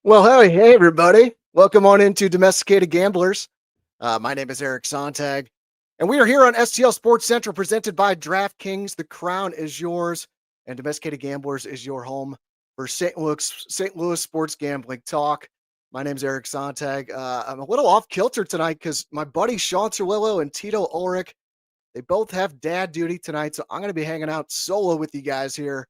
Well, hey, everybody. Welcome on into Domesticated Gamblers. My name is Eric Sontag, and we are here on STL Sports Central presented by DraftKings. The crown is yours, and Domesticated Gamblers is your home for St. Louis sports gambling talk. My name is Eric Sontag. I'm a little off kilter tonight because my buddy Sean Cerullo and Tito Ulrich, they both have dad duty tonight, so I'm going to be hanging out solo with you guys here,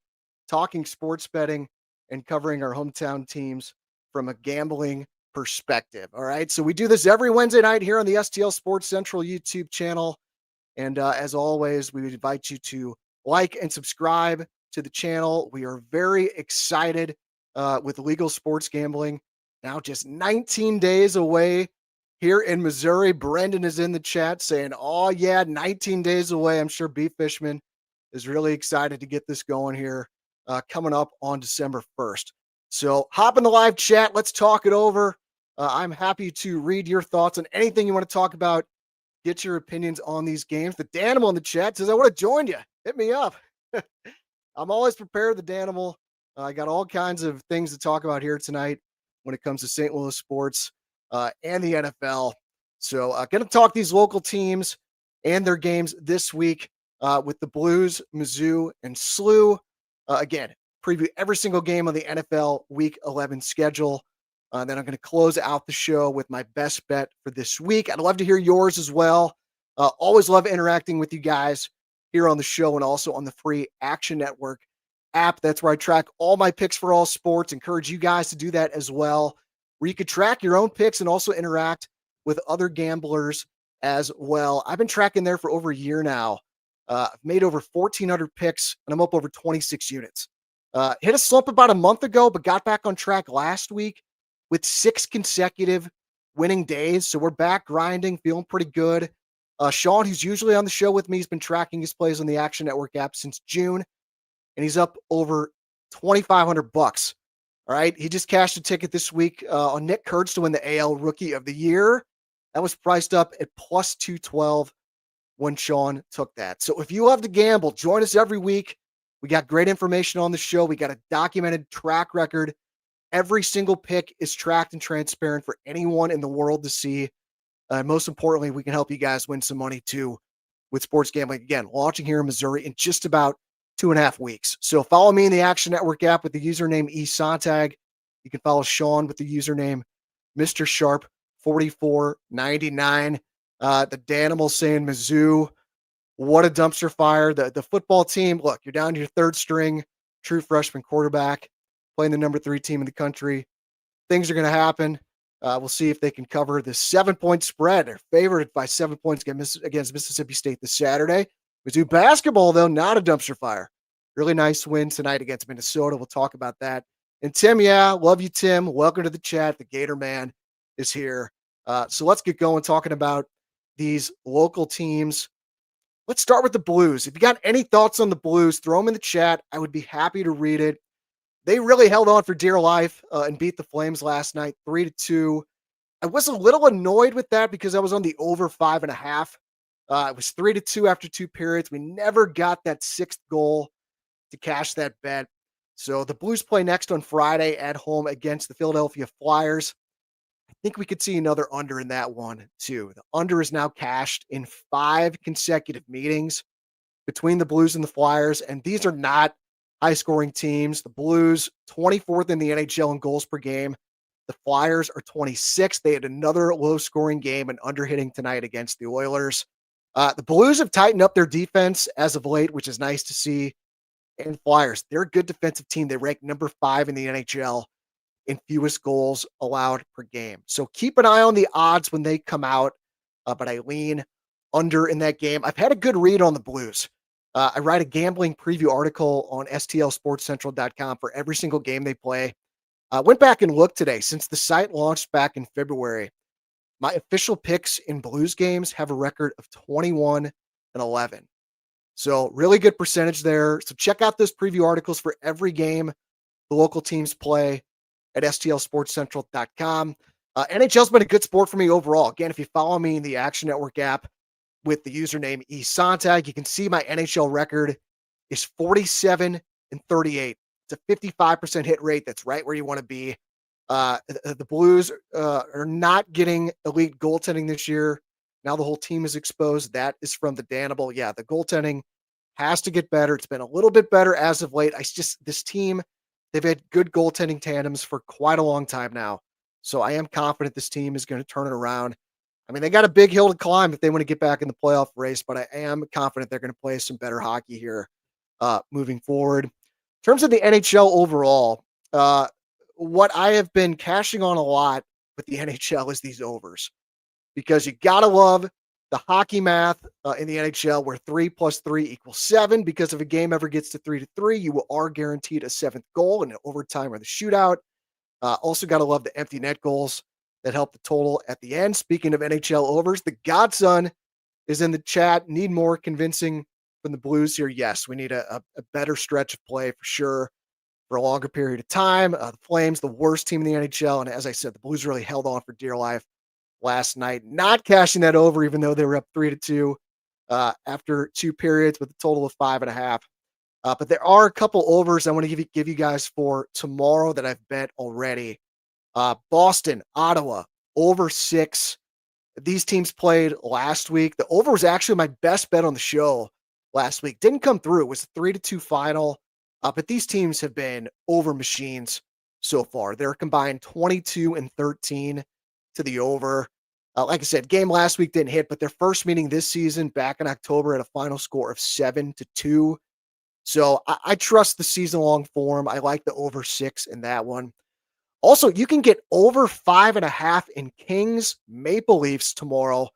talking sports betting and covering our hometown teams from a gambling perspective. All right. So we do this every Wednesday night here on the STL Sports Central YouTube channel. And as always, we would invite you to like and subscribe to the channel. We are very excited with legal sports gambling. Now just 19 days away here in Missouri. Brendan is in the chat saying, oh, yeah, 19 days away. I'm sure B. Fishman is really excited to get this going here coming up on December 1st. So hop in the live chat. Let's talk it over. I'm happy to read your thoughts on anything you want to talk about. Get your opinions on these games. The Danimal in the chat says, I want to join you. Hit me up. I'm always prepared, the Danimal. I got all kinds of things to talk about here tonight when it comes to St. Louis sports and the NFL. So going to talk these local teams and their games this week with the Blues, Mizzou, and SLU. Again, preview every single game on the NFL Week 11 schedule. Then I'm going to close out the show with my best bet for this week. I'd love to hear yours as well. Always love interacting with you guys here on the show and also on the free Action Network app. That's where I track all my picks for all sports. Encourage you guys to do that as well, where you could track your own picks and also interact with other gamblers as well. I've been tracking there for over a year now. I've made over 1,400 picks, and I'm up over 26 units. Hit a slump about a month ago, but got back on track last week with 6 consecutive winning days. So we're back grinding, feeling pretty good. Sean, who's usually on the show with me, has been tracking his plays on the Action Network app since June, and he's up over $2,500. All right. He just cashed a ticket this week on Nick Kurtz to win the AL Rookie of the Year. That was priced up at plus 212 when Sean took that. So if you love to gamble, join us every week. We got great information on the show. We got a documented track record. Every single pick is tracked and transparent for anyone in the world to see. Most importantly, we can help you guys win some money too with sports gambling. Again, launching here in Missouri in just about 2.5 weeks. So follow me in the Action Network app with the username esontag. You can follow Sean with the username Mr. Sharp 4499. The Danimal saying Mizzou, what a dumpster fire. The football team, look, you're down to your third string, true freshman quarterback, playing the number 3 team in the country. Things are going to happen. We'll see if they can cover the 7-point spread. They're favored by 7 points against Mississippi State this Saturday. Mizzou basketball, though, not a dumpster fire. Really nice win tonight against Minnesota. We'll talk about that. And Tim, yeah, love you, Tim. Welcome to the chat. The Gator Man is here. So let's get going talking about these local teams. Let's start with the Blues. If you got any thoughts on the Blues, throw them in the chat. I would be happy to read it. They really held on for dear life and beat the Flames last night, 3-2. I was a little annoyed with that because I was on the over 5.5. It was 3-2 after 2 periods. We never got that 6th goal to cash that bet. So the Blues play next on Friday at home against the Philadelphia Flyers. I think we could see another under in that one too. The under is now cashed in 5 consecutive meetings between the Blues and the Flyers, and these are not high-scoring teams. The Blues, 24th in the NHL in goals per game. The Flyers are 26th. They had another low-scoring game and under-hitting tonight against the Oilers. The Blues have tightened up their defense as of late, which is nice to see. And Flyers, they're a good defensive team. They rank number 5 in the NHL in fewest goals allowed per game. So keep an eye on the odds when they come out, but I lean under in that game. I've had a good read on the Blues. I write a gambling preview article on stlsportscentral.com for every single game they play. I went back and looked today. Since the site launched back in February, my official picks in Blues games have a record of 21-11. So really good percentage there. So check out those preview articles for every game the local teams play at stlsportscentral.com. NHL's been a good sport for me overall. Again, if you follow me in the Action Network app with the username esontag, you can see my NHL record is 47-38. It's a 55% hit rate. That's right where you want to be. The Blues are not getting elite goaltending this year. Now the whole team is exposed. That is from the Danable. Yeah, the goaltending has to get better. It's been a little bit better as of late. This team, they've had good goaltending tandems for quite a long time now. So I am confident this team is going to turn it around. I mean, they got a big hill to climb if they want to get back in the playoff race, but I am confident they're going to play some better hockey here moving forward. In terms of the NHL overall, what I have been cashing on a lot with the NHL is these overs because you got to love the hockey math in the NHL where 3+3 = 7. Because if a game ever gets to 3-3, you are guaranteed a seventh goal in an overtime or the shootout. Also, got to love the empty net goals that help the total at the end. Speaking of NHL overs, the Godson is in the chat. Need more convincing from the Blues here. Yes, we need a better stretch of play for sure for a longer period of time. The Flames, the worst team in the NHL. And as I said, the Blues really held on for dear life last night, not cashing that over, even though they were up 3-2 after 2 periods with a total of 5.5. But there are a couple overs I want to give you guys for tomorrow that I've bet already. Boston, Ottawa, over 6. These teams played last week. The over was actually my best bet on the show last week. Didn't come through. It was a 3-2 final. But these teams have been over machines so far. They're combined 22-13 to the over. Like I said, game last week didn't hit, but their first meeting this season back in October at a final score of 7-2. So I trust the season-long form. I like the over 6 in that one. Also, you can get over 5.5 in Kings Maple Leafs tomorrow.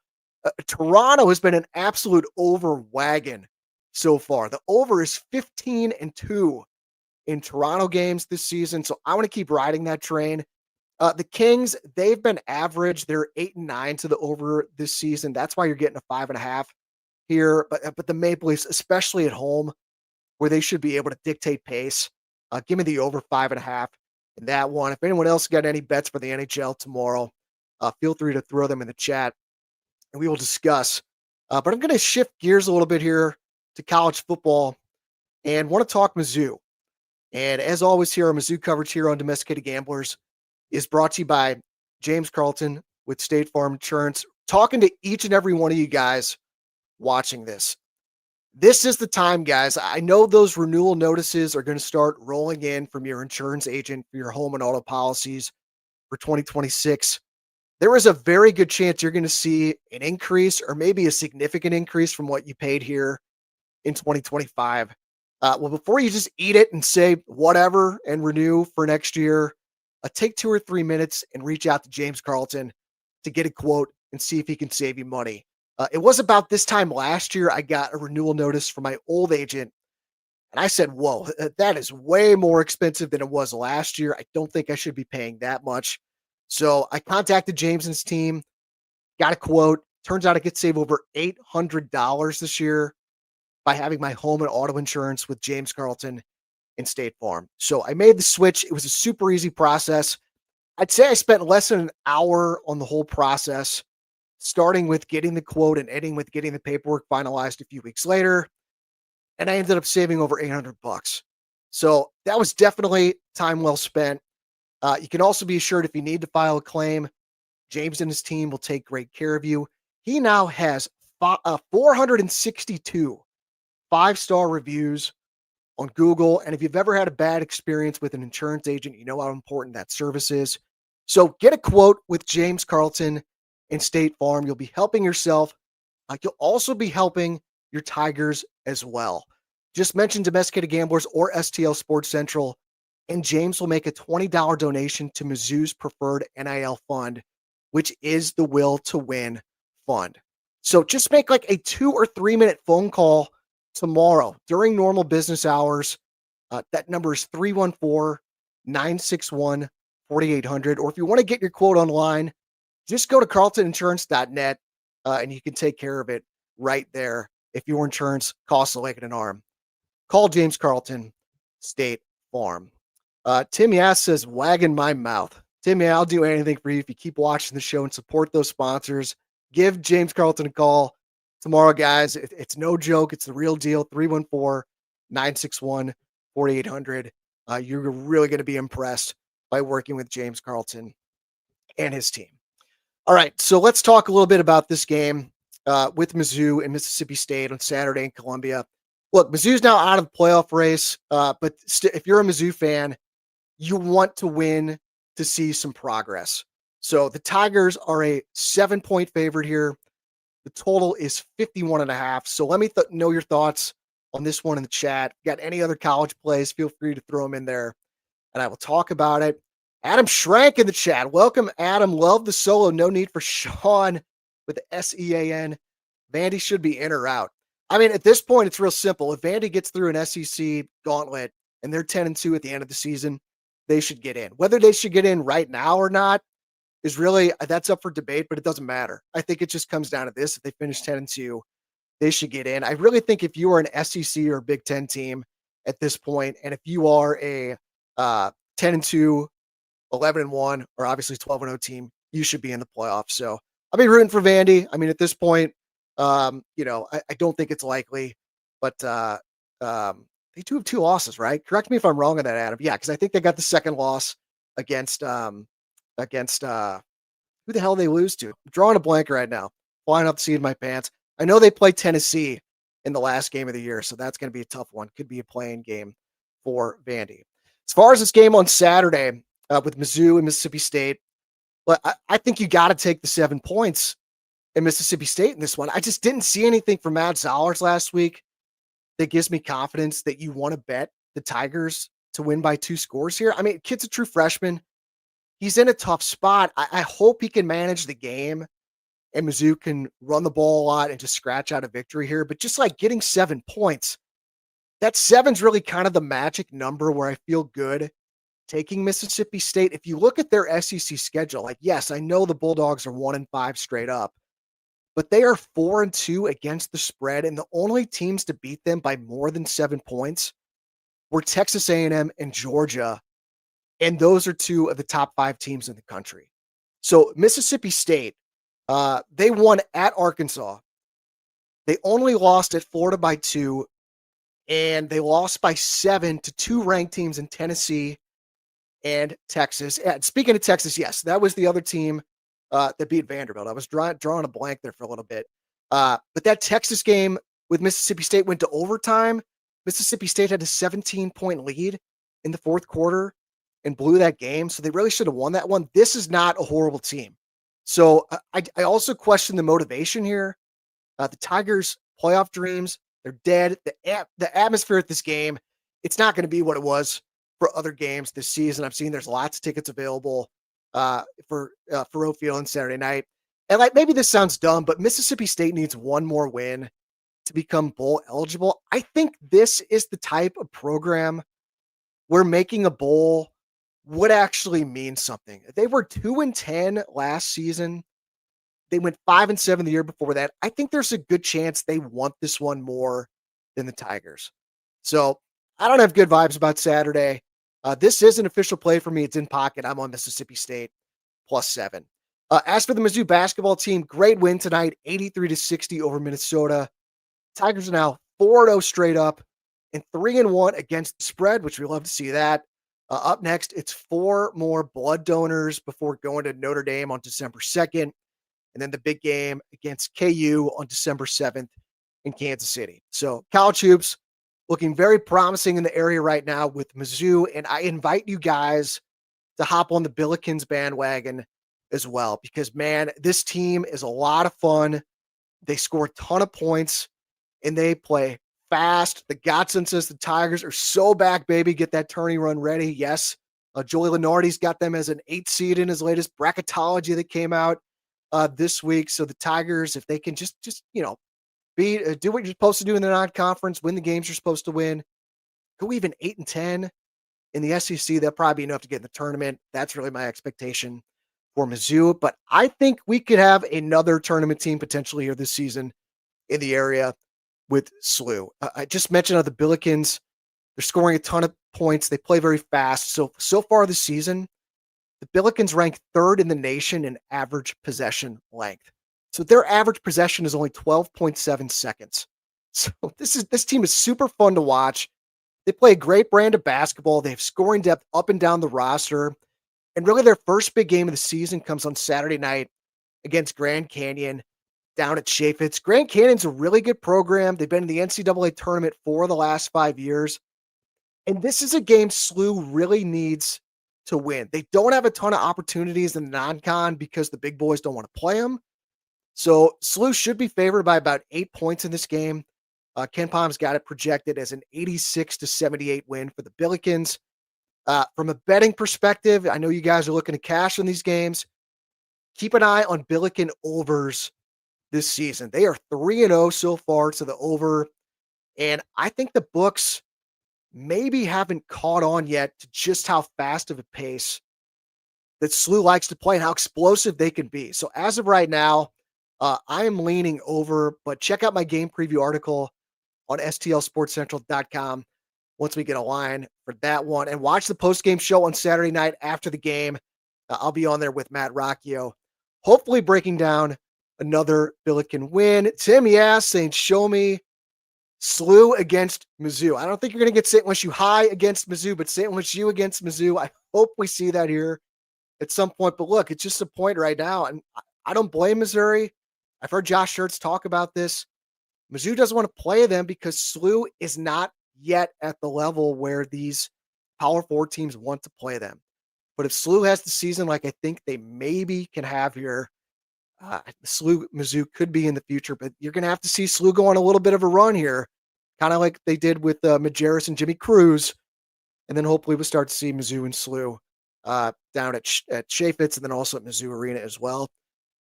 Toronto has been an absolute over wagon so far. The over is 15-2 in Toronto games this season. So I want to keep riding that train. The Kings, they've been average. They're 8-9 to the over this season. That's why you're getting a 5.5 here. But the Maple Leafs, especially at home, where they should be able to dictate pace, give me the over 5.5 in that one. If anyone else got any bets for the NHL tomorrow, feel free to throw them in the chat and we will discuss. But I'm going to shift gears a little bit here to college football and want to talk Mizzou. And as always, here on Mizzou coverage here on Domesticated Gamblers is brought to you by James Carlton with State Farm Insurance. Talking to each and every one of you guys watching this. This is the time, guys. I know those renewal notices are going to start rolling in from your insurance agent for your home and auto policies for 2026. There is a very good chance you're going to see an increase or maybe a significant increase from what you paid here in 2025. Well, before you just eat it and say whatever and renew for next year, take 2 or 3 minutes and reach out to James Carlton to get a quote and see if he can save you money. It was about this time last year I got a renewal notice from my old agent, and I said, whoa, that is way more expensive than it was last year. I don't think I should be paying that much. So I contacted James and his team, got a quote. Turns out I could save over $800 this year by having my home and auto insurance with James Carlton and State Farm. So I made the switch. It was a super easy process. I'd say I spent less than an hour on the whole process, starting with getting the quote and ending with getting the paperwork finalized a few weeks later. And I ended up saving over $800. So that was definitely time well spent. You can also be assured if you need to file a claim, James and his team will take great care of you. He now has 462 5-star reviews on Google. And if you've ever had a bad experience with an insurance agent, you know how important that service is. So get a quote with James Carlton and State Farm. You'll be helping yourself. You'll also be helping your Tigers as well. Just mention Domesticated Gamblers or STL Sports Central, and James will make a $20 donation to Mizzou's preferred NIL fund, which is the Will to Win fund. So just make like a 2 or 3 minute phone call tomorrow during normal business hours. That number is 314-961-4800. Or if you want to get your quote online, just go to carltoninsurance.net and you can take care of it right there if your insurance costs a leg and an arm. Call James Carlton, State Farm. Tim Yass says, wagging my mouth. Tim, yeah, I'll do anything for you if you keep watching the show and support those sponsors. Give James Carlton a call tomorrow, guys. It's no joke. It's the real deal. 314-961-4800. You're really going to be impressed by working with James Carlton and his team. All right, so let's talk a little bit about this game with Mizzou and Mississippi State on Saturday in Columbia. Look, Mizzou's now out of the playoff race, but if you're a Mizzou fan, you want to win to see some progress. So the Tigers are a 7-point favorite here. The total is 51.5. So let me know your thoughts on this one in the chat. Got any other college plays? Feel free to throw them in there and I will talk about it. Adam Schrank in the chat. Welcome, Adam. Love the solo. No need for Sean with the SEAN. Vandy should be in or out. I mean, at this point, it's real simple. If Vandy gets through an SEC gauntlet and they're 10-2 at the end of the season, they should get in. Whether they should get in right now or not is really, that's up for debate, but it doesn't matter. I think it just comes down to this. If they finish 10-2, they should get in. I really think if you are an SEC or Big Ten team at this point, and if you are a 10-2, 11-1, or obviously 12-0 team, you should be in the playoffs. So I'll be rooting for Vandy. I mean, at this point, I don't think it's likely, but they do have 2 losses, right? Correct me if I'm wrong on that, Adam. Yeah, because I think they got the second loss against who the hell they lose to? I'm drawing a blank right now. Flying up the seat in my pants. I know they played Tennessee in the last game of the year, so that's going to be a tough one. Could be a playing game for Vandy. As far as this game on Saturday with Mizzou and Mississippi State, but I think you got to take the 7 points in Mississippi State in this one. I just didn't see anything from Matt Zollers last week that gives me confidence that you want to bet the Tigers to win by 2 scores here. I mean, kid's a true freshman. He's in a tough spot. I hope he can manage the game and Mizzou can run the ball a lot and just scratch out a victory here. But just like getting 7 points, that 7's really kind of the magic number where I feel good taking Mississippi State. If you look at their SEC schedule, like, yes, I know the Bulldogs are 1-5 straight up, but they are 4-2 against the spread. And the only teams to beat them by more than 7 points were Texas A&M and Georgia. And those are 2 of the top 5 teams in the country. So Mississippi State, they won at Arkansas. They only lost at Florida by 2, and they lost by 7 to 2 ranked teams in Tennessee and Texas. And speaking of Texas, yes, that was the other team that beat Vanderbilt. I was drawing a blank there for a little bit. But that Texas game with Mississippi State went to overtime. Mississippi State had a 17-point lead in the fourth quarter and blew that game. So they really should have won that one. This is not a horrible team. So I also question the motivation here. The Tigers' playoff dreams, they're dead. The atmosphere at this game, it's not going to be what it was for other games this season. I've seen there's lots of tickets available for Faurot Field on Saturday night. And like, maybe this sounds dumb, but Mississippi State needs one more win to become bowl eligible. I think this is the type of program where making a bowl would actually mean something. They were 2-10 last season. They went 5-7 the year before that. I think there's a good chance they want this one more than the Tigers. So I don't have good vibes about Saturday. This is an official play for me. It's in pocket. I'm on Mississippi State +7. As for the Mizzou basketball team, great win tonight, 83-60 over Minnesota. Tigers are now 4-0 straight up and 3-1 against the spread, which we love to see that. Up next, it's 4 more blood donors before going to Notre Dame on December 2nd. And then the big game against KU on December 7th in Kansas City. So college hoops looking very promising in the area right now with Mizzou. And I invite you guys to hop on the Billikens bandwagon as well, because man, this team is a lot of fun. They score a ton of points and they play fast. The Godson says the Tigers are so back, baby. Get that tourney run ready. Yes. Joey Lenardi's got them as an 8 seed in his latest bracketology that came out this week. So the Tigers, if they can just do what you're supposed to do in the non-conference, win the games you're supposed to win, go even 8-10 in the SEC, they'll probably be enough to get in the tournament. That's really my expectation for Mizzou. But I think we could have another tournament team potentially here this season in the area with SLU. I just mentioned the Billikens. They're scoring a ton of points. They play very fast. So far this season, the Billikens rank 3rd in the nation in average possession length. So their average possession is only 12.7 seconds. So this team is super fun to watch. They play a great brand of basketball. They have scoring depth up and down the roster. And really their first big game of the season comes on Saturday night against Grand Canyon down at Chaffetz. Grand Canyon's a really good program. They've been in the NCAA tournament for the last 5 years. And this is a game SLU really needs to win. They don't have a ton of opportunities in the non-con because the big boys don't want to play them. So SLU should be favored by about 8 points in this game. Ken Palm's got it projected as an 86-78 win for the Billikens. From a betting perspective, I know you guys are looking to cash on these games. Keep an eye on Billiken overs this season. They are 3-0 so far to the over. And I think the books maybe haven't caught on yet to just how fast of a pace that SLU likes to play and how explosive they can be. So as of right now, I am leaning over, but check out my game preview article on stlsportscentral.com once we get a line for that one. And watch the post-game show on Saturday night after the game. I'll be on there with Matt Rocchio, hopefully breaking down another Billiken win. Tim, saying, show me SLU against Mizzou. I don't think you're going to get St. Louis U high against Mizzou, but St. Louis U against Mizzou, I hope we see that here at some point. But look, it's just a point right now, and I don't blame Missouri. I've heard Josh Schertz talk about this. Mizzou doesn't want to play them because SLU is not yet at the level where these Power 4 teams want to play them. But if SLU has the season like I think they maybe can have here, SLU Mizzou could be in the future, but you're going to have to see SLU go on a little bit of a run here, kind of like they did with Majerus and Jimmy Cruz. And then hopefully we'll start to see Mizzou and SLU down at Chaffetz and then also at Mizzou Arena as well.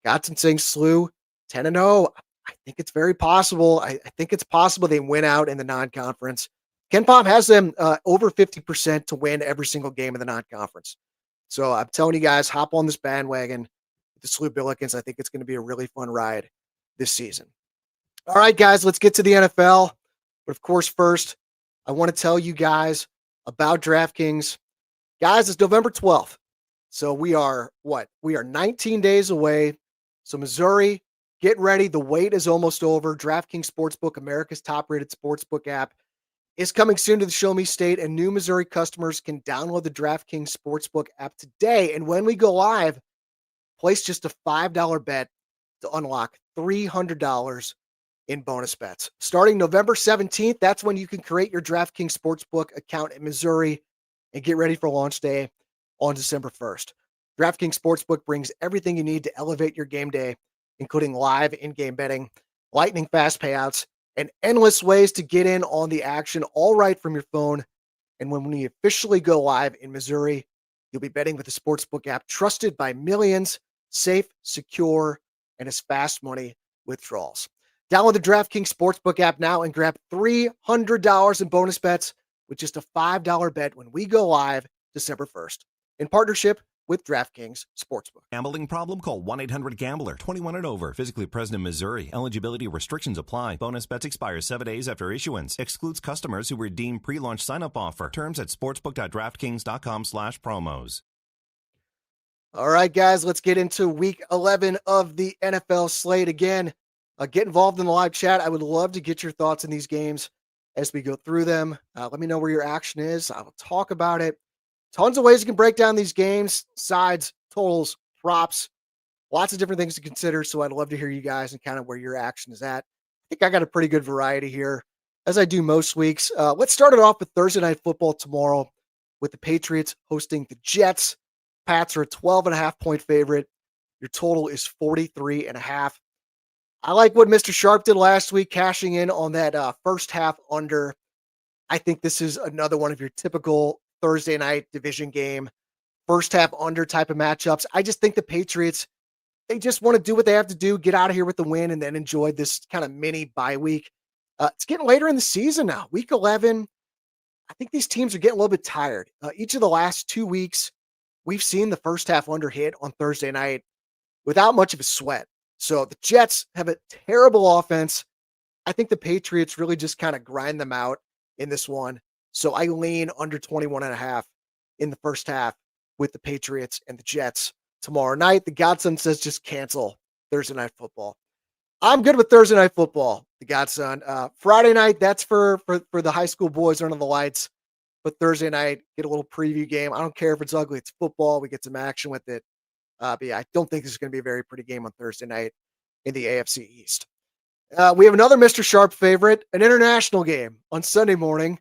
Godson saying SLU 10-0. I think it's very possible. I think it's possible they win out in the non-conference. Ken Pom has them over 50% to win every single game in the non-conference. So I'm telling you guys, hop on this bandwagon with the SLU Billikens. I think it's going to be a really fun ride this season. All right, guys, let's get to the NFL. But of course, first, I want to tell you guys about DraftKings. Guys, it's November 12th. So we are 19 days away. So Missouri, get ready. The wait is almost over. DraftKings Sportsbook, America's top-rated sportsbook app, is coming soon to the Show Me State, and new Missouri customers can download the DraftKings Sportsbook app today. And when we go live, place just a $5 bet to unlock $300 in bonus bets. Starting November 17th, that's when you can create your DraftKings Sportsbook account in Missouri and get ready for launch day on December 1st. DraftKings Sportsbook brings everything you need to elevate your game day, including live in-game betting, lightning fast payouts, and endless ways to get in on the action, all right from your phone. And when we officially go live in Missouri, you'll be betting with the Sportsbook app trusted by millions, safe, secure, and as fast money withdrawals. Download the DraftKings Sportsbook app now and grab $300 in bonus bets with just a $5 bet when we go live December 1st in partnership with DraftKings Sportsbook. Gambling problem? Call 1-800-GAMBLER. 21 and over. Physically present in Missouri. Eligibility restrictions apply. Bonus bets expire 7 days after issuance. Excludes customers who redeem pre-launch sign-up offer. Terms at sportsbook.draftkings.com/promos. All right, guys, let's get into week 11 of the NFL slate. Again, get involved in the live chat. I would love to get your thoughts on these games as we go through them. Let me know where your action is. I will talk about it. Tons of ways you can break down these games, sides, totals, props, lots of different things to consider. So I'd love to hear you guys and kind of where your action is at. I think I got a pretty good variety here, as I do most weeks. Let's start it off with Thursday Night Football tomorrow with the Patriots hosting the Jets. Pats are a 12.5-point favorite. Your total is 43.5. I like what Mr. Sharp did last week, cashing in on that first half under. I think this is another one of your typical Thursday night division game, first half under type of matchups. I just think the Patriots, they just want to do what they have to do, get out of here with the win, and then enjoy this kind of mini bye week. It's getting later in the season now. Week 11, I think these teams are getting a little bit tired. Each of the last 2 weeks, we've seen the first half under hit on Thursday night without much of a sweat. So the Jets have a terrible offense. I think the Patriots really just kind of grind them out in this one. So I lean under 21.5 in the first half with the Patriots and the Jets tomorrow night. The Godson says just cancel Thursday Night Football. I'm good with Thursday Night Football, the Godson. Friday night, that's for the high school boys under the lights. but Thursday night, get a little preview game. I don't care if it's ugly. It's football. We get some action with it. But yeah, I don't think this is going to be a very pretty game on Thursday night in the AFC East. We have another Mr. Sharp favorite, an international game on Sunday morning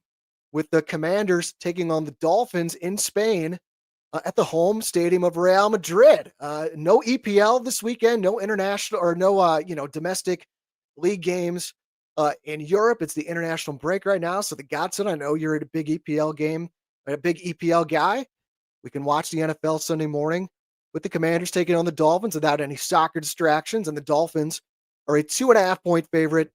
with the Commanders taking on the Dolphins in Spain at the home stadium of Real Madrid. No EPL this weekend, no international or no, domestic league games in Europe. It's the international break right now. So the Godson, I know you're at a big EPL game, a big EPL guy. We can watch the NFL Sunday morning with the Commanders taking on the Dolphins without any soccer distractions. And the Dolphins are a 2.5-point favorite.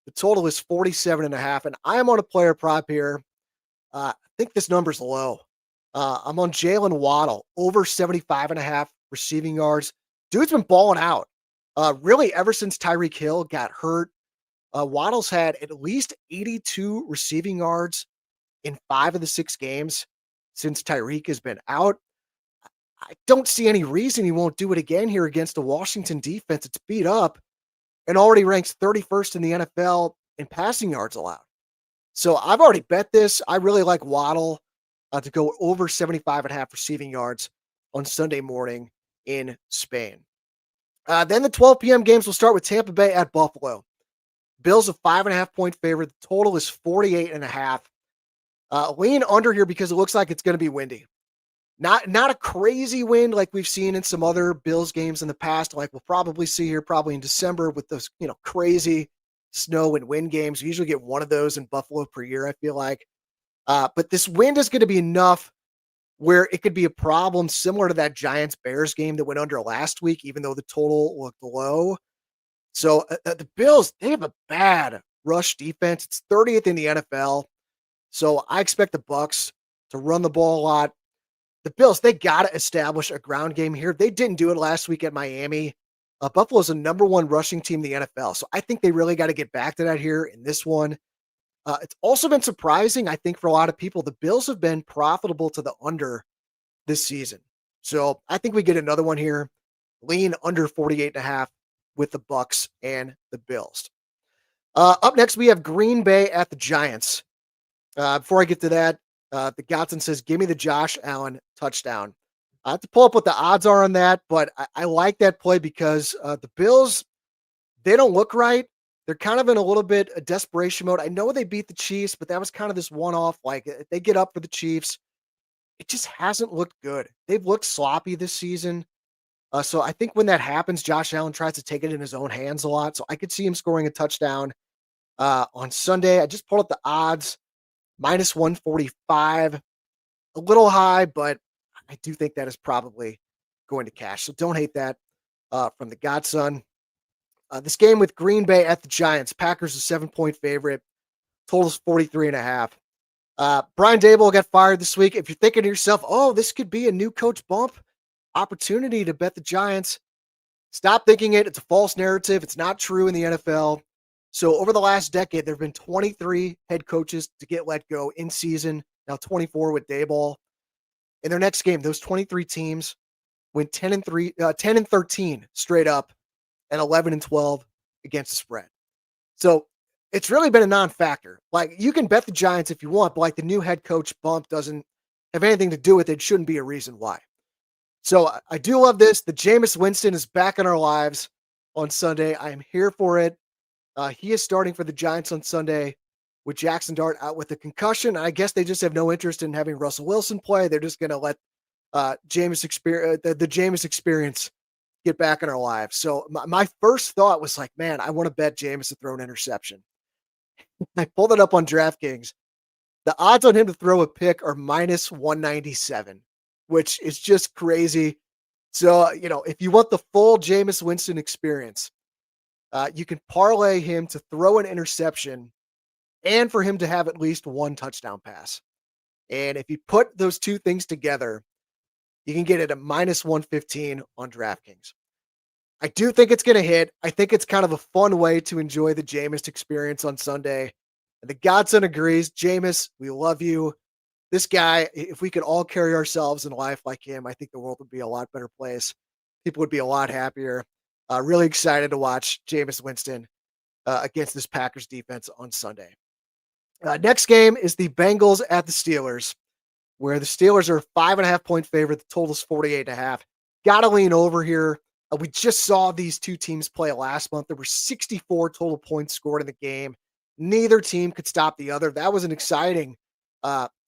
The total is 47.5. And I am on a player prop here. I think this number's low. I'm on Jalen Waddle, over 75.5 receiving yards. Dude's been balling out. Really, ever since Tyreek Hill got hurt, Waddle's had at least 82 receiving yards in 5 of the 6 games since Tyreek has been out. I don't see any reason he won't do it again here against a Washington defense that's beat up and already ranks 31st in the NFL in passing yards allowed. So I've already bet this. I really like Waddle to go over 75.5 receiving yards on Sunday morning in Spain. Then the 12 p.m. games will start with Tampa Bay at Buffalo. Bills a 5.5-point favorite. The total is 48.5. Lean under here because it looks like it's going to be windy. Not a crazy wind like we've seen in some other Bills games in the past, like we'll probably see here probably in December with those, crazy snow and wind games. We usually get one of those in Buffalo per year, I feel like. But this wind is going to be enough where it could be a problem similar to that Giants-Bears game that went under last week, even though the total looked low. So the Bills, they have a bad rush defense. It's 30th in the NFL. So I expect the Bucs to run the ball a lot. The Bills, they got to establish a ground game here. They didn't do it last week at Miami. Buffalo's a number 1 rushing team in the NFL. So I think they really got to get back to that here in this one. It's also been surprising, I think, for a lot of people. The Bills have been profitable to the under this season. So I think we get another one here. Lean under 48.5 with the Bucs and the Bills. Up next, we have Green Bay at the Giants. Before I get to that, the Godson says, give me the Josh Allen touchdown. I have to pull up what the odds are on that, but I like that play because the Bills, they don't look right. They're kind of in a little bit of desperation mode. I know they beat the Chiefs, but that was kind of this one-off. Like, they get up for the Chiefs. It just hasn't looked good. They've looked sloppy this season. So I think when that happens, Josh Allen tries to take it in his own hands a lot. So I could see him scoring a touchdown on Sunday. I just pulled up the odds. Minus 145. A little high, but I do think that is probably going to cash. So don't hate that from the Godson. This game with Green Bay at the Giants. Packers a 7-point favorite. Total's 43.5. Brian Daboll got fired this week. If you're thinking to yourself, oh, this could be a new coach bump opportunity to bet the Giants, stop thinking it. It's a false narrative. It's not true in the NFL. So over the last decade, there have been 23 head coaches to get let go in season. Now 24 with Daboll. In their next game, those 23 teams went 10-13 straight up, and 11-12 against the spread. So it's really been a non-factor. Like, you can bet the Giants if you want, but like the new head coach bump doesn't have anything to do with it. It shouldn't be a reason why. So I do love this. The Jameis Winston is back in our lives on Sunday. I am here for it. He is starting for the Giants on Sunday with Jackson Dart out with a concussion. I guess they just have no interest in having Russell Wilson play. They're just going to let Jameis experience the Jameis experience get back in our lives. So my first thought was like, man, I want to bet Jameis to throw an interception. I pulled it up on DraftKings. The odds on him to throw a pick are minus 197, which is just crazy. So, if you want the full Jameis Winston experience, you can parlay him to throw an interception and for him to have at least one touchdown pass. And if you put those two things together, you can get it at minus 115 on DraftKings. I do think it's going to hit. I think it's kind of a fun way to enjoy the Jameis experience on Sunday. And the Godson agrees. Jameis, we love you. This guy, if we could all carry ourselves in life like him, I think the world would be a lot better place. People would be a lot happier. Really excited to watch Jameis Winston against this Packers defense on Sunday. Next game is the Bengals at the Steelers, where the Steelers are a 5.5 point favorite. The total's 48.5. Got to lean over here. We just saw these two teams play last month. There were 64 total points scored in the game. Neither team could stop the other. That was an exciting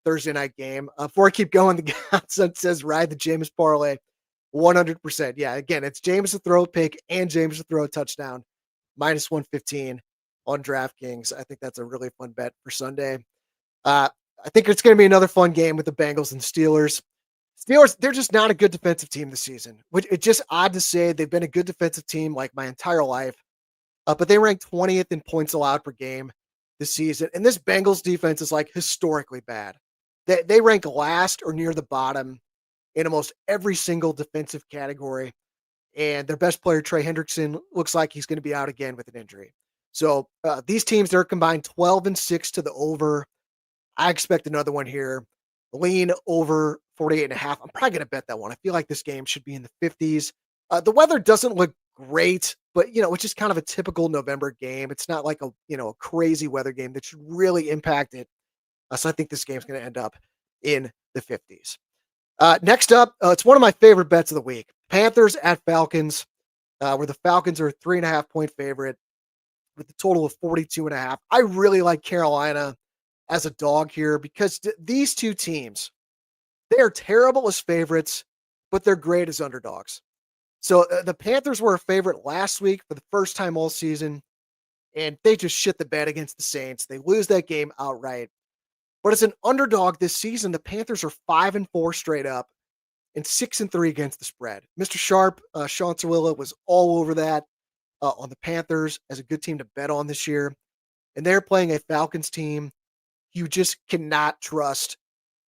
Thursday night game. Before I keep going, the Godson says ride the Jameis parlay 100%. Yeah, again, it's Jameis to throw a pick and Jameis to throw a touchdown. Minus 115 on DraftKings. I think that's a really fun bet for Sunday. I think it's going to be another fun game with the Bengals and Steelers. Steelers, they're just not a good defensive team this season, which it's just odd to say. They've been a good defensive team like my entire life, but they rank 20th in points allowed per game this season. And this Bengals defense is like historically bad. They rank last or near the bottom in almost every single defensive category. And their best player, Trey Hendrickson, looks like he's going to be out again with an injury. So these teams, they're combined 12-6 to the over. I expect another one here. Lean over 48.5. I'm probably going to bet that one. I feel like this game should be in the 50s. The weather doesn't look great, but it's just kind of a typical November game. It's not like a crazy weather game that should really impact it. So I think this game's going to end up in the 50s. Next up, it's one of my favorite bets of the week. Panthers at Falcons, where the Falcons are a 3.5 point favorite with a total of 42.5. I really like Carolina as a dog here because these two teams, they are terrible as favorites, but they're great as underdogs. So the Panthers were a favorite last week for the first time all season, and they just shit the bed against the Saints. They lose that game outright. But as an underdog this season, the Panthers are 5-4 straight up and 6-3 against the spread. Mr. Sharp, Sean Cerwilla was all over that on the Panthers as a good team to bet on this year. And they're playing a Falcons team you just cannot trust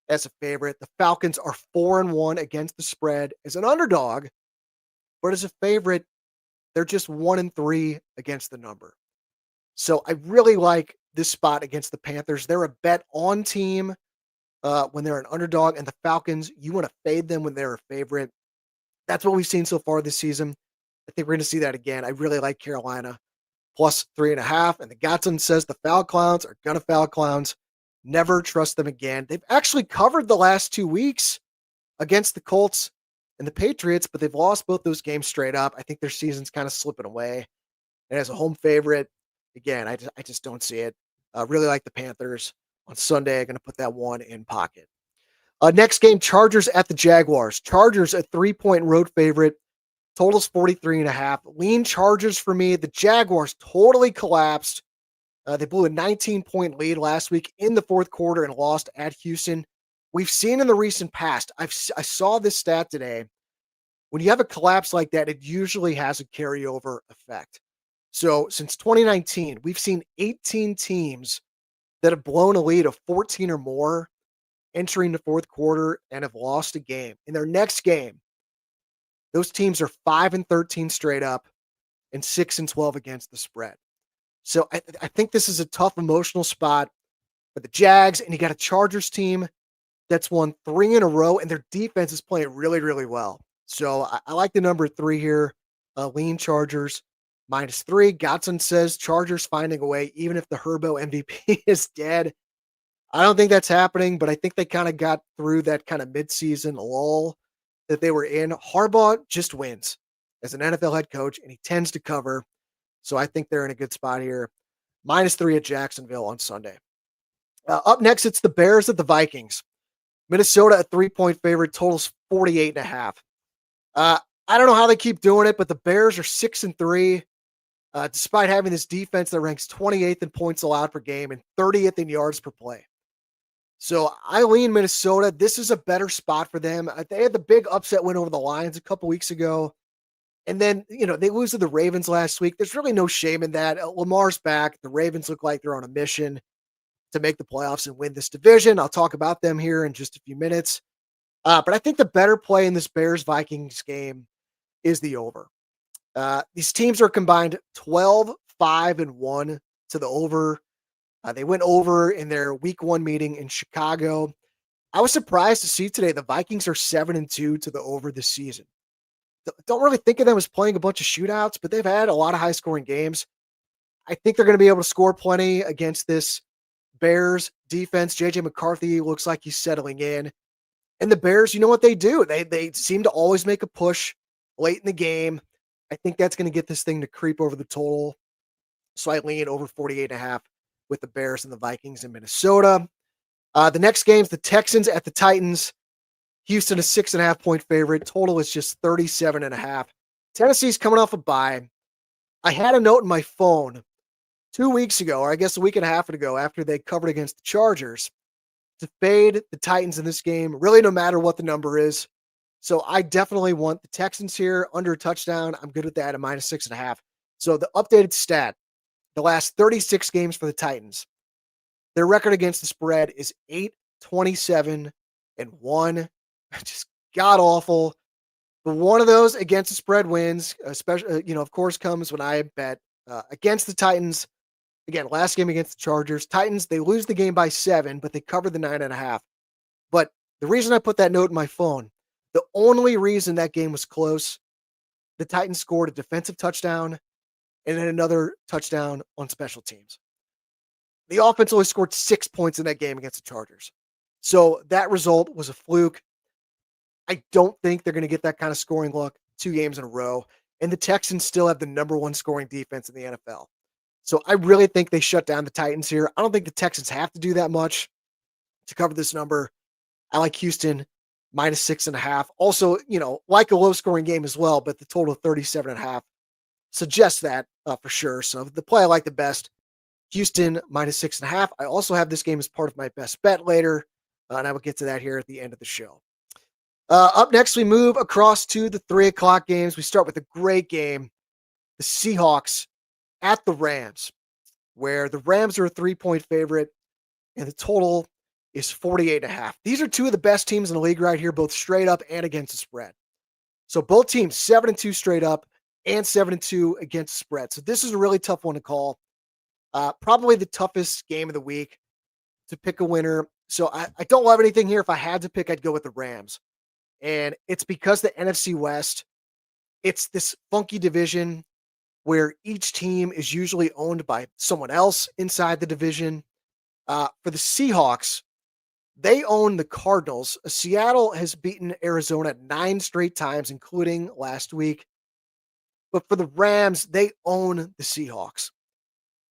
as a favorite. The Falcons are 4-1 against the spread as an underdog, but as a favorite, they're just 1-3 against the number. So I really like this spot against the Panthers. They're a bet on team when they're an underdog, and the Falcons, you want to fade them when they're a favorite. That's what we've seen so far this season. I think we're going to see that again. I really like Carolina plus 3.5. And the Godson says the foul clowns are going to foul clowns. Never trust them again. They've actually covered the last 2 weeks against the Colts and the Patriots, but they've lost both those games straight up. I think their season's kind of slipping away. And as a home favorite, again, I just don't see it. Really like the Panthers on Sunday. I'm going to put that one in pocket. Next game, Chargers at the Jaguars. Chargers a 3-point road favorite. Totals 43.5. Lean Chargers for me. The Jaguars totally collapsed. They blew a 19-point lead last week in the fourth quarter and lost at Houston. We've seen in the recent past, I saw this stat today. When you have a collapse like that, it usually has a carryover effect. So since 2019, we've seen 18 teams that have blown a lead of 14 or more entering the fourth quarter and have lost a game. In their next game, those teams are 5-13 straight up and 6-12 against the spread. So I think this is a tough emotional spot for the Jags, and you got a Chargers team that's won 3 in a row, and their defense is playing really, really well. So I like the number 3 here. Lean Chargers -3. Godson says Chargers finding a way, even if the Herbo MVP is dead. I don't think that's happening, but I think they kind of got through that kind of midseason lull that they were in. Harbaugh just wins as an NFL head coach, and he tends to cover. So I think they're in a good spot here. -3 at Jacksonville on Sunday. Up next, it's the Bears at the Vikings. Minnesota, a 3-point favorite, totals 48.5. I don't know how they keep doing it, but the Bears are 6-3, despite having this defense that ranks 28th in points allowed per game and 30th in yards per play. So I lean Minnesota. This is a better spot for them. They had the big upset win over the Lions a couple weeks ago. And then, they lose to the Ravens last week. There's really no shame in that. Lamar's back. The Ravens look like they're on a mission to make the playoffs and win this division. I'll talk about them here in just a few minutes. But I think the better play in this Bears-Vikings game is the over. These teams are combined 12-5-1 to the over. They went over in their week 1 meeting in Chicago. I was surprised to see today the Vikings are 7-2 to the over this season. Don't really think of them as playing a bunch of shootouts, but they've had a lot of high-scoring games. I think they're going to be able to score plenty against this Bears defense, JJ McCarthy looks like he's settling in. And the Bears, you know what they do? They seem to always make a push late in the game. I think that's going to get this thing to creep over the total. So I lean over 48.5 with the Bears and the Vikings in Minnesota. The next game's the Texans at the Titans. Houston a 6.5-point favorite. Total is just 37.5. Tennessee's coming off a bye. I had a note in my phone 2 weeks ago, or I guess a week and a half ago, after they covered against the Chargers, to fade the Titans in this game, really no matter what the number is. So I definitely want the Texans here under a touchdown. I'm good with that at -6.5. So the updated stat, the last 36 games for the Titans, their record against the spread is 8-27-1. Just god awful. But one of those against the spread wins, especially, of course, comes when I bet against the Titans. Again, last game against the Chargers. Titans, they lose the game by 7, but they cover the 9.5. But the reason I put that note in my phone, the only reason that game was close, the Titans scored a defensive touchdown and then another touchdown on special teams. The offense only scored 6 points in that game against the Chargers. So that result was a fluke. I don't think they're going to get that kind of scoring luck 2 games in a row. And the Texans still have the number 1 scoring defense in the NFL. So I really think they shut down the Titans here. I don't think the Texans have to do that much to cover this number. I like Houston -6.5. Also, like a low scoring game as well, but the total of 37.5 suggests that for sure. So the play I like the best, Houston -6.5. I also have this game as part of my best bet later, and I will get to that here at the end of the show. Up next, we move across to the 3:00 games. We start with a great game, the Seahawks at the Rams, where the Rams are a 3-point favorite, and the total is 48.5. These are two of the best teams in the league right here, both straight up and against the spread. So both teams 7-2 straight up and 7-2 against the spread. So this is a really tough one to call. Probably the toughest game of the week to pick a winner. So I don't love anything here. If I had to pick, I'd go with the Rams. And it's because the NFC West, it's this funky division where each team is usually owned by someone else inside the division. For the Seahawks, they own the Cardinals. Seattle has beaten Arizona 9 straight times, including last week. But for the Rams, they own the Seahawks.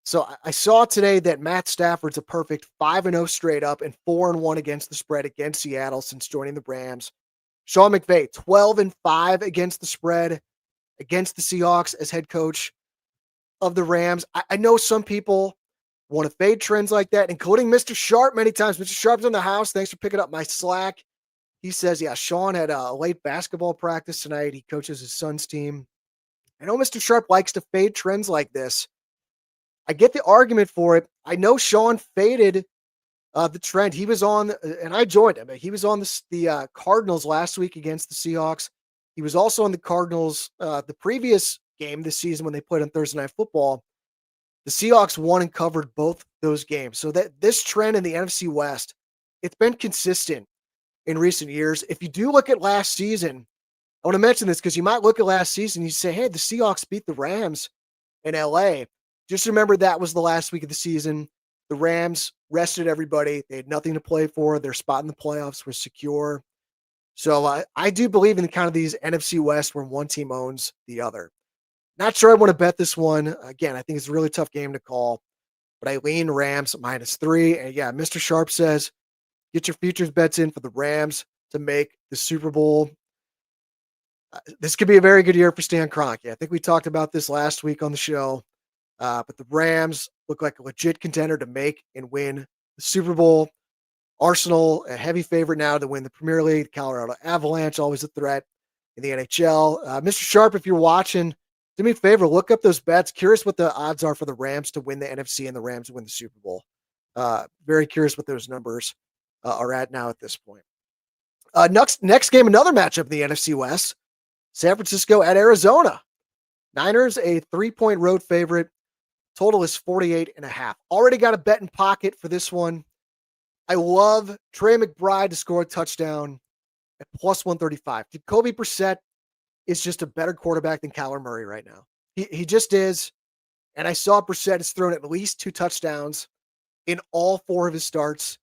So I saw today that Matt Stafford's a perfect 5-0 straight up and 4-1 against the spread against Seattle since joining the Rams. Sean McVay, 12-5 against the spread against the Seahawks as head coach of the Rams. I know some people want to fade trends like that, including Mr. Sharp many times. Mr. Sharp's in the house. Thanks for picking up my slack. He says, yeah, Sean had a late basketball practice tonight. He coaches his son's team. I know Mr. Sharp likes to fade trends like this. I get the argument for it. I know Sean faded the trend. He was on, and I joined him. He was on the Cardinals last week against the Seahawks. He was also on the Cardinals the previous game this season when they played on Thursday Night Football. The Seahawks won and covered both those games. So that this trend in the NFC West, it's been consistent in recent years. If you do look at last season, I want to mention this because you might look at last season and you say, hey, the Seahawks beat the Rams in LA. Just remember that was the last week of the season. The Rams rested everybody. They had nothing to play for. Their spot in the playoffs was secure. So I do believe in kind of these NFC West where one team owns the other. Not sure I want to bet this one. Again, I think it's a really tough game to call, but I lean Rams -3. And yeah, Mr. Sharp says, get your futures bets in for the Rams to make the Super Bowl. This could be a very good year for Stan Kroenke. I think we talked about this last week on the show. But the Rams look like a legit contender to make and win the Super Bowl. Arsenal, a heavy favorite now to win the Premier League. The Colorado Avalanche, always a threat in the NHL. Mr. Sharp, if you're watching, do me a favor, look up those bets. Curious what the odds are for the Rams to win the NFC and the Rams to win the Super Bowl. Very curious what those numbers are at now at this point. Next game, another matchup in the NFC West. San Francisco at Arizona. Niners, a 3-point road favorite. Total is 48.5. Already got a bet in pocket for this one. I love Trey McBride to score a touchdown at +135. Jacoby Brissett is just a better quarterback than Kyler Murray right now. He just is. And I saw Brissett has thrown at least 2 touchdowns in all 4 of his starts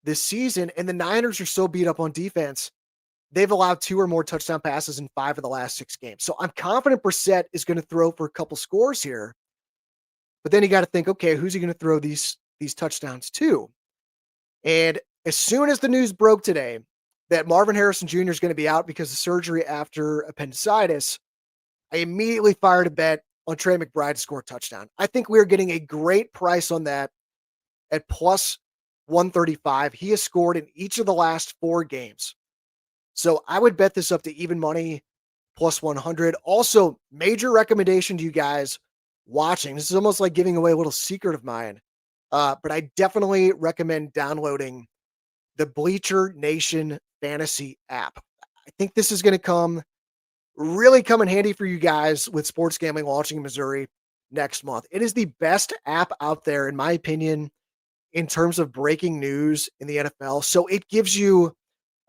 this season. And the Niners are so beat up on defense. They've allowed 2 or more touchdown passes in 5 of the last 6 games. So I'm confident Brissett is going to throw for a couple scores here. But then you got to think, okay, who's he going to throw these touchdowns to? And as soon as the news broke today that Marvin Harrison Jr. is going to be out because of surgery after appendicitis, I immediately fired a bet on Trey McBride to score a touchdown. I think we're getting a great price on that at plus 135. He has scored in each of the last 4 games. So I would bet this up to even money plus 100. Also, major recommendation to you guys watching. This is almost like giving away a little secret of mine. But I definitely recommend downloading the Bleacher Nation Fantasy app. I think this is going to really come in handy for you guys with sports gambling launching in Missouri next month. It is the best app out there, in my opinion, in terms of breaking news in the NFL. So it gives you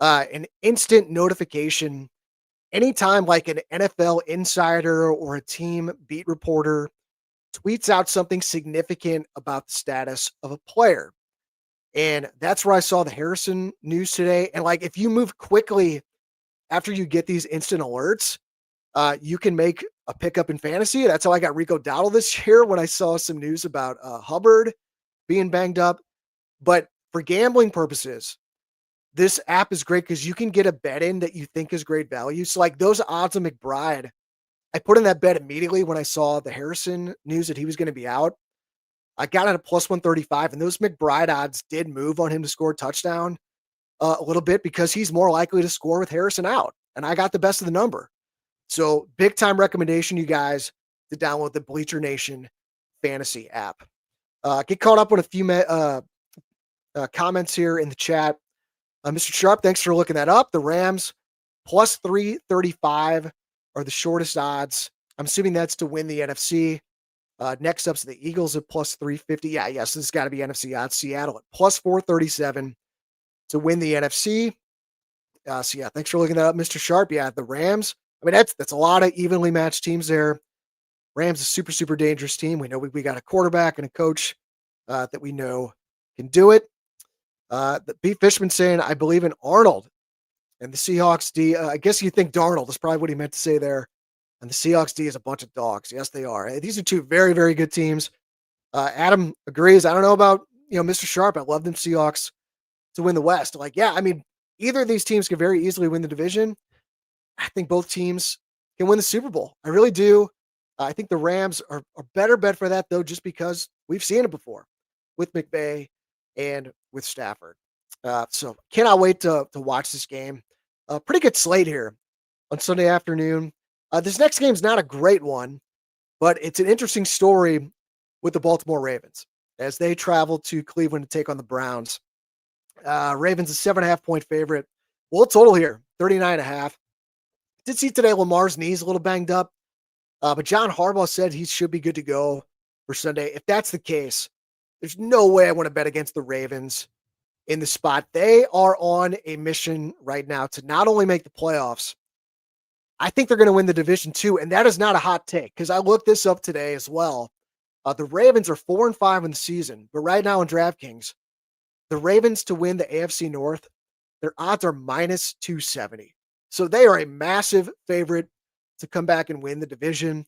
an instant notification anytime like an NFL insider or a team beat reporter tweets out something significant about the status of a player. And that's where I saw the Harrison news today. And like, if you move quickly after you get these instant alerts, you can make a pickup in fantasy. That's how I got Rico Dowdle this year when I saw some news about Hubbard being banged up. But for gambling purposes, this app is great because you can get a bet in that you think is great value. So like those odds of McBride, I put in that bet immediately when I saw the Harrison news that he was going to be out. I got it at plus 135, and those McBride odds did move on him to score a touchdown a little bit because he's more likely to score with Harrison out. And I got the best of the number. So big time recommendation, you guys, to download the Bleacher Nation Fantasy app. Get caught up on a few comments here in the chat. Mr. Sharp, thanks for looking that up. The Rams plus 335 are the shortest odds. I'm assuming that's to win the NFC. Next up's the Eagles at plus 350. Yes, this has got to be NFC odds. Seattle at plus 437 to win the NFC. Thanks for looking that up, Mr. Sharp. Yeah, the Rams. I mean, that's a lot of evenly matched teams there. Rams, a super, super dangerous team. We know we got a quarterback and a coach that we know can do it. The B. Fishman saying, I believe in Arnold and the Seahawks D. I guess you think Darnold is probably what he meant to say there. And the Seahawks D is a bunch of dogs. Yes, they are. These are 2 very, very good teams. Adam agrees. I don't know about, Mr. Sharp. I love them Seahawks to win the West. Like, yeah, I mean, either of these teams can very easily win the division. I think both teams can win the Super Bowl. I really do. I think the Rams are a better bet for that, though, just because we've seen it before with McVay and with Stafford. So cannot wait to watch this game. Pretty good slate here on Sunday afternoon. This next game is not a great one, but it's an interesting story with the Baltimore Ravens as they travel to Cleveland to take on the Browns. Ravens a 7.5 point favorite. Well, total here, 39.5. Did see today Lamar's knee's a little banged up, but John Harbaugh said he should be good to go for Sunday. If that's the case, there's no way I want to bet against the Ravens in the spot. They are on a mission right now to not only make the playoffs, I think they're going to win the division too. And that is not a hot take because I looked this up today as well. The Ravens are 4-5 in the season, but right now in DraftKings, the Ravens to win the AFC North, their odds are minus 270. So they are a massive favorite to come back and win the division.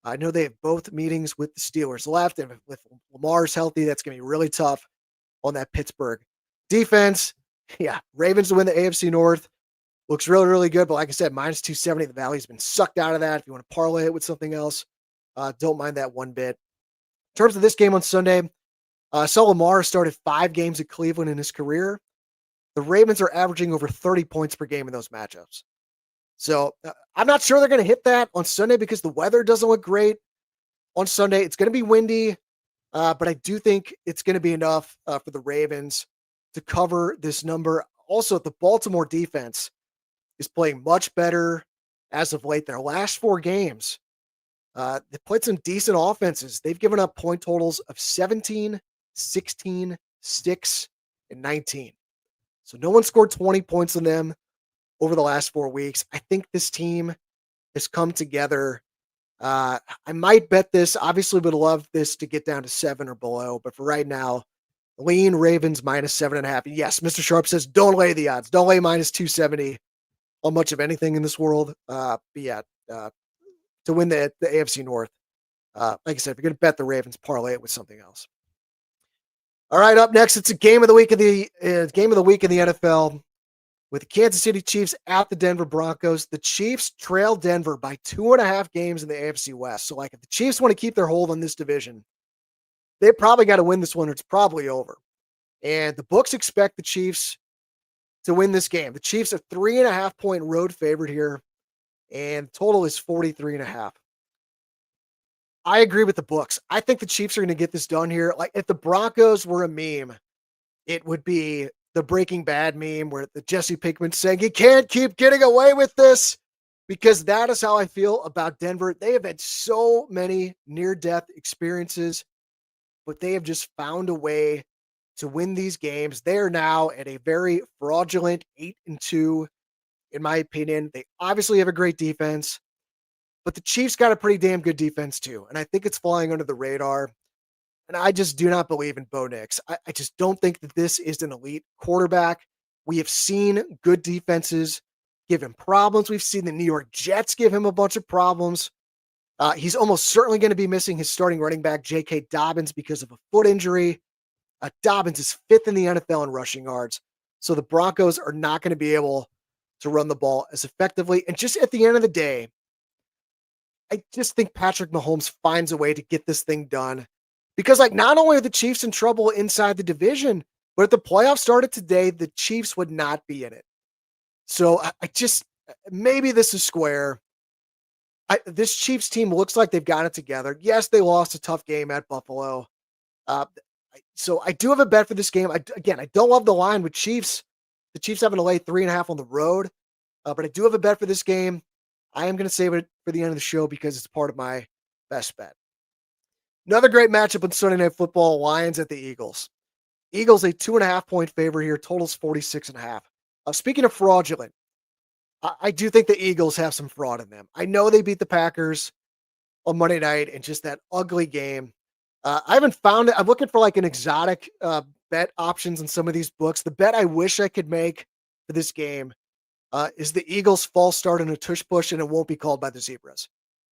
I know they have both meetings with the Steelers left, and with Lamar's healthy, that's going to be really tough on that Pittsburgh defense. Yeah, Ravens to win the AFC North. Looks really, really good. But like I said, minus 270. The value's been sucked out of that. If you want to parlay it with something else, don't mind that one bit. In terms of this game on Sunday, saw Lamar started 5 games at Cleveland in his career. The Ravens are averaging over 30 points per game in those matchups. So I'm not sure they're going to hit that on Sunday because the weather doesn't look great on Sunday. It's going to be windy, but I do think it's going to be enough for the Ravens to cover this number. Also, the Baltimore defense is playing much better as of late. Their last 4 games, they played some decent offenses. They've given up point totals of 17, 16, 6, and 19. So no one scored 20 points on them over the last 4 weeks. I think this team has come together. I might bet this. Obviously would love this to get down to 7 or below, but for right now, Lean Ravens minus 7.5. Yes, Mr. Sharp says don't lay the odds. Don't lay minus 270 on much of anything in this world. But yeah, to win the AFC North, like I said, if you're going to bet the Ravens, parlay it with something else. All right, up next, it's a game of the week in the NFL with the Kansas City Chiefs at the Denver Broncos. The Chiefs trail Denver by 2.5 games in the AFC West. So, like, if the Chiefs want to keep their hold on this division, they probably got to win this one or it's probably over. And the books expect the Chiefs to win this game. The Chiefs are 3.5-point road favorite here, and total is 43.5. I agree with the books. I think the Chiefs are going to get this done here. Like, if the Broncos were a meme, it would be the Breaking Bad meme where the Jesse Pinkman saying, "You can't keep getting away with this," because that is how I feel about Denver. They have had so many near-death experiences, but they have just found a way to win these games. They are now at a very fraudulent 8-2, in my opinion. They obviously have a great defense, but the Chiefs got a pretty damn good defense too. And I think it's flying under the radar. And I just do not believe in Bo Nix. I just don't think that this is an elite quarterback. We have seen good defenses give him problems. We've seen the New York Jets give him a bunch of problems. He's almost certainly going to be missing his starting running back, J.K. Dobbins, because of a foot injury. Dobbins is 5th in the NFL in rushing yards. So the Broncos are not going to be able to run the ball as effectively. And just at the end of the day, I just think Patrick Mahomes finds a way to get this thing done. Because, like, not only are the Chiefs in trouble inside the division, but if the playoffs started today, the Chiefs would not be in it. So maybe this is square. This Chiefs team looks like they've got it together. Yes, they lost a tough game at Buffalo. So I do have a bet for this game. I don't love the line with Chiefs. The Chiefs having to lay 3.5 on the road. But I do have a bet for this game. I am going to save it for the end of the show because it's part of my best bet. Another great matchup on Sunday Night Football, Lions at the Eagles. Eagles a 2.5-point favorite here. Totals 46.5. Speaking of fraudulent, I do think the Eagles have some fraud in them. I know they beat the Packers on Monday night in just that ugly game. I haven't found it. I'm looking for like an exotic bet options in some of these books. The bet I wish I could make for this game is the Eagles false start in a tush push, and it won't be called by the Zebras.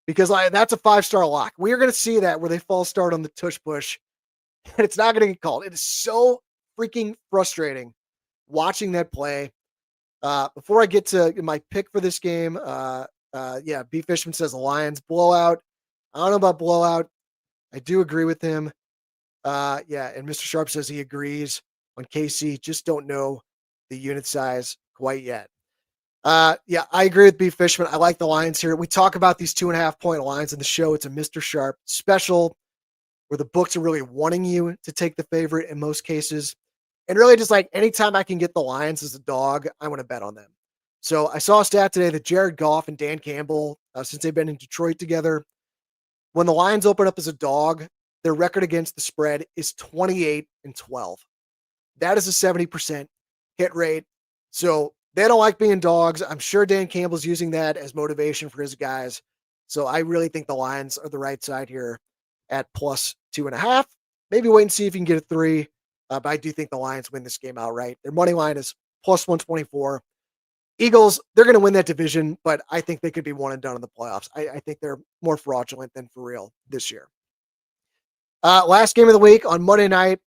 Because that's a 5-star lock. We are going to see that where they false start on the tush push, and it's not going to get called. It is so freaking frustrating watching that play. Before I get to my pick for this game, B. Fishman says Lions blowout. I don't know about blowout. I do agree with him. And Mr. Sharp says he agrees on KC. Just don't know the unit size quite yet. I agree with B. Fishman. I like the Lions here. We talk about these 2.5-point lines in the show. It's a Mr. Sharp special where the books are really wanting you to take the favorite in most cases. And really just like anytime I can get the Lions as a dog, I want to bet on them. So I saw a stat today that Jared Goff and Dan Campbell, since they've been in Detroit together, when the Lions open up as a dog, their record against the spread is 28-12. That is a 70% hit rate. So they don't like being dogs. I'm sure Dan Campbell's using that as motivation for his guys. So I really think the Lions are the right side here at plus 2.5. Maybe wait and see if you can get a 3. But I do think the Lions win this game outright. Their money line is plus 124. Eagles, they're going to win that division, but I think they could be one and done in the playoffs. I think they're more fraudulent than for real this year. Last game of the week on Monday night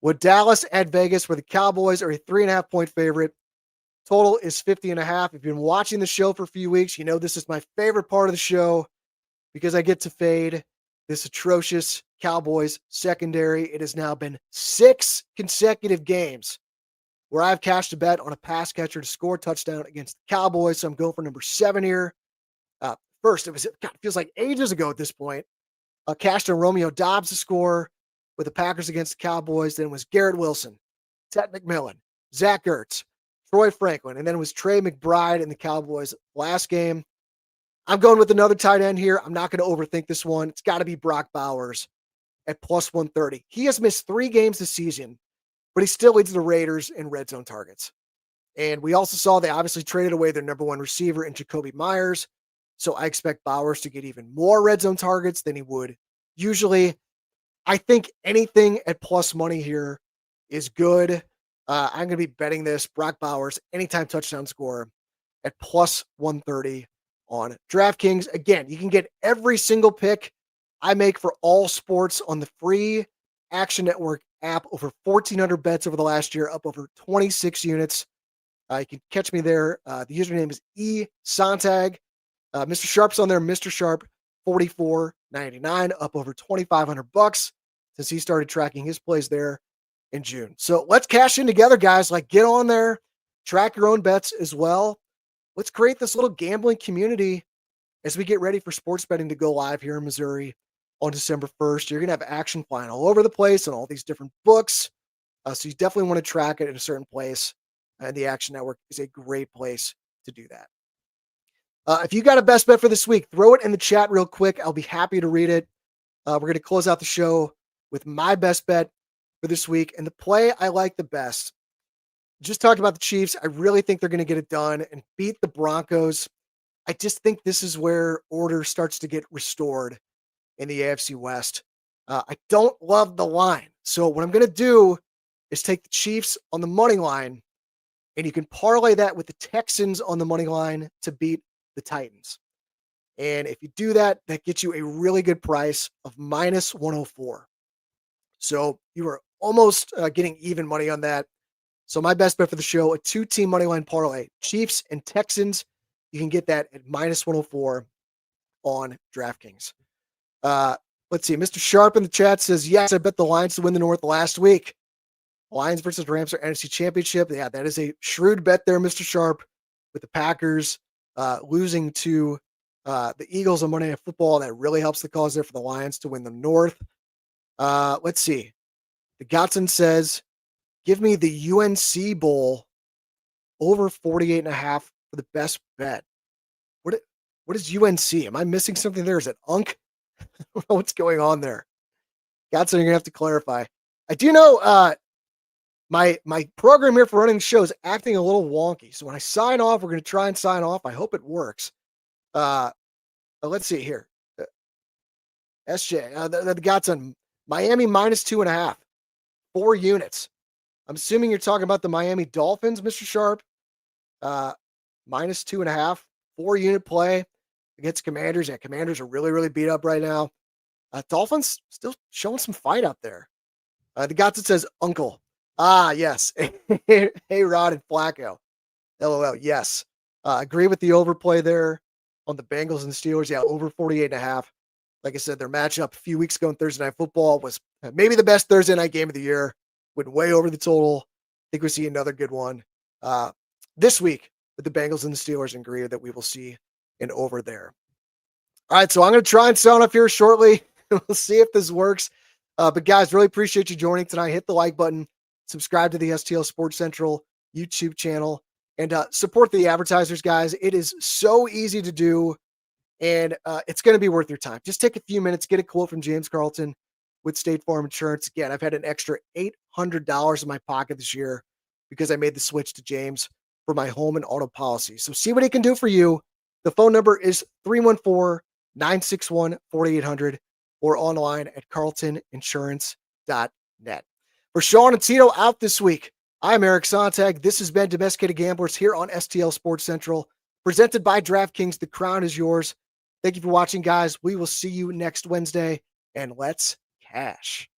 with Dallas at Vegas, where the Cowboys are a 3.5-point favorite. Total is 50.5. If you've been watching the show for a few weeks, you know this is my favorite part of the show because I get to fade this atrocious Cowboys secondary. It has now been 6 consecutive games where I've cashed a bet on a pass catcher to score a touchdown against the Cowboys. So I'm going for number 7 here. First, it feels like ages ago at this point. Cashed on Romeo Dobbs to score with the Packers against the Cowboys. Then it was Garrett Wilson, Ted McMillan, Zach Ertz, Troy Franklin, and then it was Trey McBride in the Cowboys last game. I'm going with another tight end here. I'm not going to overthink this one. It's got to be Brock Bowers at plus 130. He has missed 3 games this season, but he still leads the Raiders in red zone targets. And we also saw they obviously traded away their number 1 receiver in Jacoby Myers. So I expect Bowers to get even more red zone targets than he would usually. I think anything at plus money here is good. I'm going to be betting this Brock Bowers anytime touchdown score at plus 130 on DraftKings. Again, you can get every single pick I make for all sports on the free Action Network app. Over 1,400 bets over the last year, up over 26 units. You can catch me there. The username is esontag. Mr. Sharp's on there. Mr. Sharp 44.99, up over $2,500 since he started tracking his plays there in June. So let's cash in together, guys. Like, get on there, track your own bets as well. Let's create this little gambling community as we get ready for sports betting to go live here in Missouri on December 1st. You're going to have action flying all over the place and all these different books. So you definitely want to track it in a certain place. And the Action Network is a great place to do that. If you got a best bet for this week, throw it in the chat real quick. I'll be happy to read it. We're going to close out the show with my best bet for this week. And the play I like the best, just talked about the Chiefs. I really think they're going to get it done and beat the Broncos. I just think this is where order starts to get restored in the AFC West. I don't love the line. So what I'm going to do is take the Chiefs on the money line, and you can parlay that with the Texans on the money line to beat the Titans. And if you do that, that gets you a really good price of minus 104. So you are almost getting even money on that. So my best bet for the show, a 2-team money line parlay, Chiefs and Texans. You can get that at minus 104 on DraftKings. Let's see. Mr. Sharp in the chat says, yes, I bet the Lions to win the North last week. Lions versus Rams are NFC Championship. Yeah, that is a shrewd bet there, Mr. Sharp, with the Packers losing to the Eagles on Monday Night Football. That really helps the cause there for the Lions to win the North. Let's see. The Gotson says, give me the UNC Bowl over 48.5 for the best bet. What is UNC? Am I missing something there? Is it UNC? I don't know what's going on there. Gotson, you're going to have to clarify. I do know my program here for running the show is acting a little wonky. So when I sign off, we're going to try and sign off. I hope it works. Let's see here. SJ, the Gotson, Miami minus 2.5, 4 units. I'm assuming you're talking about the Miami Dolphins, Mr. Sharp. Minus 2.5, 4-unit play against Commanders. Yeah, Commanders are really, really beat up right now. Dolphins still showing some fight out there. The Gotson says, Uncle. Ah, yes. Hey, Rod and Flacco. LOL. Yes. Agree with the overplay there on the Bengals and the Steelers. Yeah, over 48.5. Like I said, their matchup a few weeks ago in Thursday Night Football was maybe the best Thursday night game of the year. Went way over the total. I think we see another good one this week with the Bengals and the Steelers, and agree that we will see an over there. All right, so I'm going to try and sign off here shortly. We'll see if this works. But guys, really appreciate you joining tonight. Hit the like button, subscribe to the STL Sports Central YouTube channel, and support the advertisers, guys. It is so easy to do, and it's going to be worth your time. Just take a few minutes, get a quote from James Carlton with State Farm Insurance. Again, I've had an extra $800 in my pocket this year because I made the switch to James for my home and auto policy. So see what he can do for you. The phone number is 314-961-4800 or online at carltoninsurance.net. For Sean and Tito out this week, I'm Eric Sontag. This has been Domesticated Gamblers here on STL Sports Central, presented by DraftKings. The crown is yours. Thank you for watching, guys. We will see you next Wednesday, and let's cash.